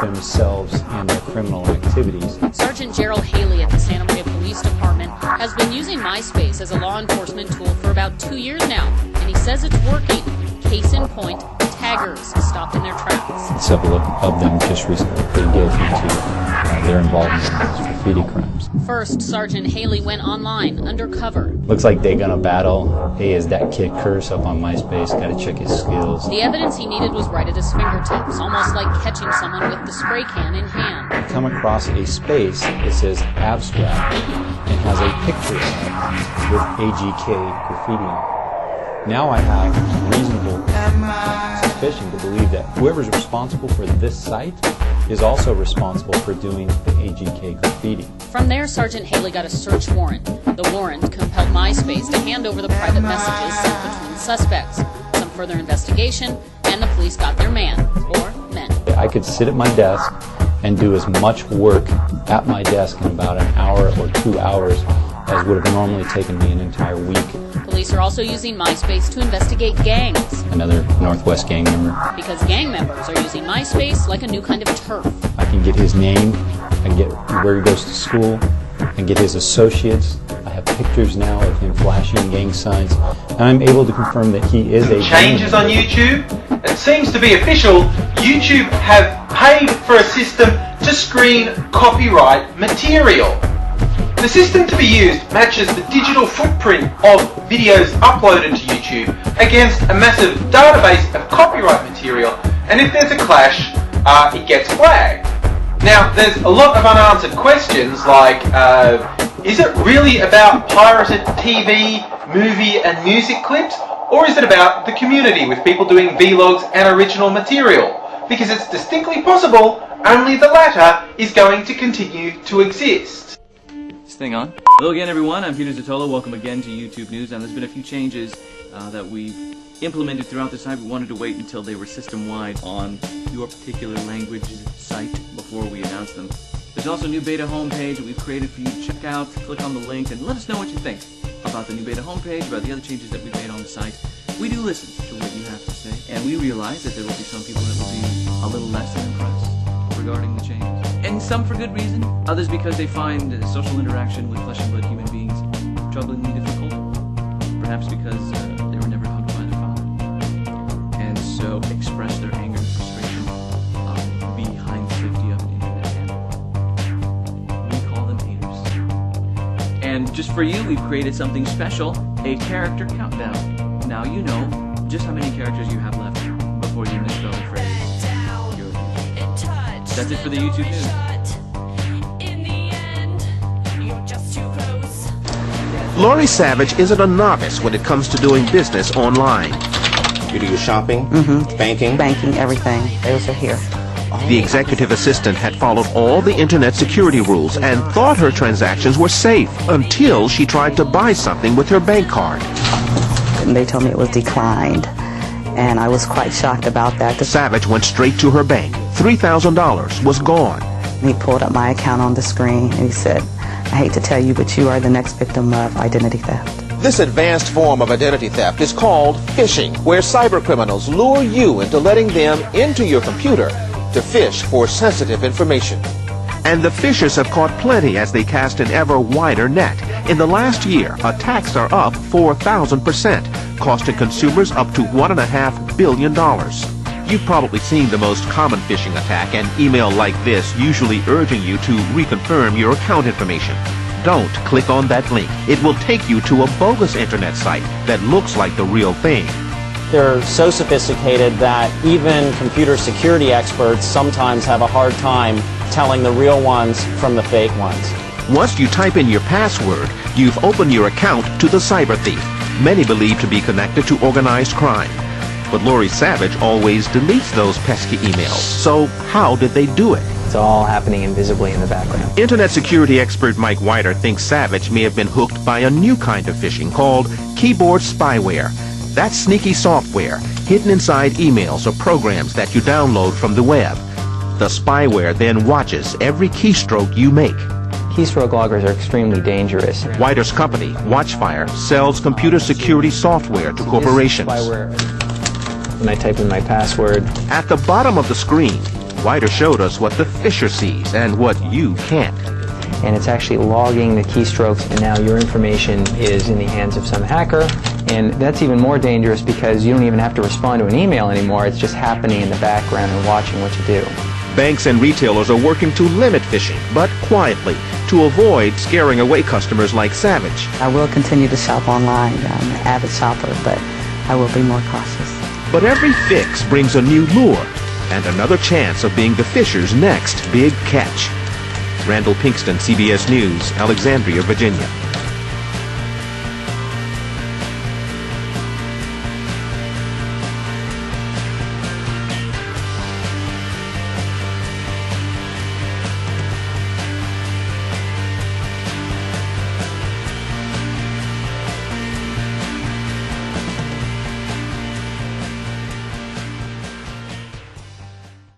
themselves in their criminal activities. Sergeant Gerald Haley at the Santa Maria Police Department has been using MySpace as a law enforcement tool for about 2 years now, and he says it's working. Case in point, taggers stopped in their tracks. Several of them just recently pleaded guilty to their involvement in graffiti crimes. First, Sergeant Haley went online, undercover. Looks like they're gonna battle. Hey, is that kid Curse up on MySpace? Gotta check his skills. The evidence he needed was right at his fingertips, almost like catching someone with the spray can in hand. I come across a space that says abstract and has a picture with AGK graffiti on it. Now I have reasonable suspicion to believe that whoever's responsible for this site is also responsible for doing the AGK graffiti. From there, Sergeant Haley got a search warrant. The warrant compelled MySpace to hand over the private messages sent between suspects. Some further investigation, and the police got their man, or men. I could sit at my desk and do as much work at my desk in about an hour or 2 hours as would have normally taken me an entire week. Police are also using MySpace to investigate gangs. Another Northwest gang member. Because gang members are using MySpace like a new kind of turf. I can get his name, I can get where he goes to school, I can get his associates. I have pictures now of him flashing gang signs, and I'm able to confirm that he is a changes on YouTube. It seems to be official. YouTube have paid for a system to screen copyright material. The system to be used matches the digital footprint of videos uploaded to YouTube against a massive database of copyright material, and if there's a clash, it gets flagged. Now, there's a lot of unanswered questions like, is it really about pirated TV, movie and music clips, or is it about the community with people doing vlogs and original material? Because it's distinctly possible only the latter is going to continue to exist. Thing on. Hello again, everyone. I'm Peter Zotolo. Welcome again to YouTube News. And there's been a few changes that we've implemented throughout the site. We wanted to wait until they were system-wide on your particular language site before we announce them. There's also a new beta homepage that we've created for you to check out. Click on the link and let us know what you think about the new beta homepage, about the other changes that we've made on the site. We do listen to what you have to say, and we realize that there will be some people that will be a little less than impressed regarding the changes. And some for good reason, others because they find social interaction with flesh and blood human beings troublingly difficult. Perhaps because they were never hugged by their father. And so express their anger and frustration behind the safety of an internet channel. We call them haters. And just for you, we've created something special, a character countdown. Now you know just how many characters you have left before you misspell the phrase. That's it for the YouTube News. Lori Savage isn't a novice when it comes to doing business online. You do your shopping, banking? Banking, everything. Those are here. The executive assistant had followed all the internet security rules and thought her transactions were safe until she tried to buy something with her bank card. And they told me it was declined, and I was quite shocked about that. Savage went straight to her bank. $3,000 was gone. He pulled up my account on the screen and he said, "I hate to tell you, but you are the next victim of identity theft." This advanced form of identity theft is called phishing, where cybercriminals lure you into letting them into your computer to fish for sensitive information. And the fishers have caught plenty as they cast an ever wider net. In the last year, attacks are up 4,000%, costing consumers up to $1.5 billion. You've probably seen the most common phishing attack, an email like this usually urging you to reconfirm your account information. Don't click on that link. It will take you to a bogus internet site that looks like the real thing. They're so sophisticated that even computer security experts sometimes have a hard time telling the real ones from the fake ones. Once you type in your password, you've opened your account to the cyber thief, many believe to be connected to organized crime. But Lori Savage always deletes those pesky emails. So how did they do it? It's all happening invisibly in the background. Internet security expert Mike Whiter thinks Savage may have been hooked by a new kind of phishing called keyboard spyware. That's sneaky software hidden inside emails or programs that you download from the web. The spyware then watches every keystroke you make. Keystroke loggers are extremely dangerous. Whiter's company, Watchfire, sells computer security software to corporations. Spyware. When I type in my password, at the bottom of the screen, Wider showed us what the fisher sees and what you can't. And it's actually logging the keystrokes, and now your information is in the hands of some hacker. And that's even more dangerous because you don't even have to respond to an email anymore. It's just happening in the background and watching what you do. Banks and retailers are working to limit phishing, but quietly, to avoid scaring away customers like Savage. I will continue to shop online. I'm an avid shopper, but I will be more cautious. But every fix brings a new lure and another chance of being the fisher's next big catch. Randall Pinkston, CBS News, Alexandria, Virginia.